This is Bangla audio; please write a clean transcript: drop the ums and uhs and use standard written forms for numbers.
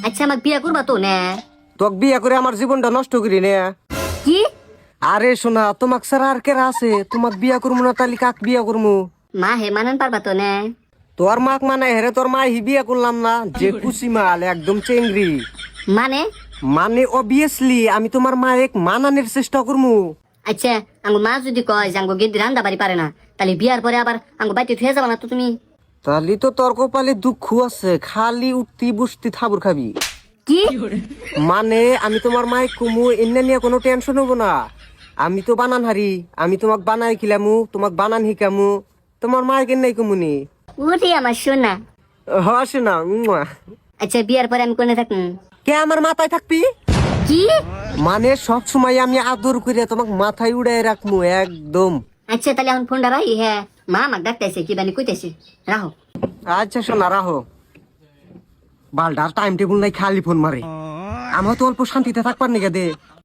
আচ্ছা আমাকে বিয়া করবা তো না? তোক বিয়া করে আমার জীবনটা নষ্ট করি নে। কি? আরে শোনা, তোমাক ছাড়া আর কেরা আছে? তোমাক বিয়া করবো না তাহলে কাক বিয়া করবো? মা হে মানান পারবা তো না? তোর মাক মানে হেরে তোর মা হি বিয়া করলাম না, যে কুচি মাল একদম চেংড়ি। মানে? মানে অবভিয়াসলি আমি তোমার মা এক মানানোর চেষ্টা করবো। আচ্ছা আঙ্গু মা যদি কয় যে আঙ্গু গেদি রান্দা বাড়ি পারে না, তাহলে বিয়ার পরে আবার আঙ্গু বাড়িতে থুয়ে যাবা না তো তুমি? তাহলে তো তোর কপালে দুঃখ আছে, খালি উঠতি বসতি থাবুর খাবি। কি? মানে আমি তোমার মায়ের কুমু এনে নিয়ে কোনো টেনশন হবো না। আমি তো বানান হারি, আমি তোমাক বানাই খিলামু, তোমাক বানান শিকামু, তোমার মায়ের কেন কুমুনি। ওরে আমার সোনা। হসে না। আচ্ছা বিয়ার পরে আমি কোনে থাকুন? কে আমার মাথায় থাকবি? কি? মানে সব সময় আমি আদর করে তোমাক মাথায় উড়াই রাখমু একদম। আচ্ছা তাহলে এখন ফোনটা রাই। হ্যাঁ মা আমাকে ডাকতেছে কি বানি কইতেছে, রাহো। আচ্ছা শোনা রাহো। বালটার টাইম টেবিল নাই, খালি ফোন মারে। আমার তো অল্প শান্তিতে থাকবার নিকে দে।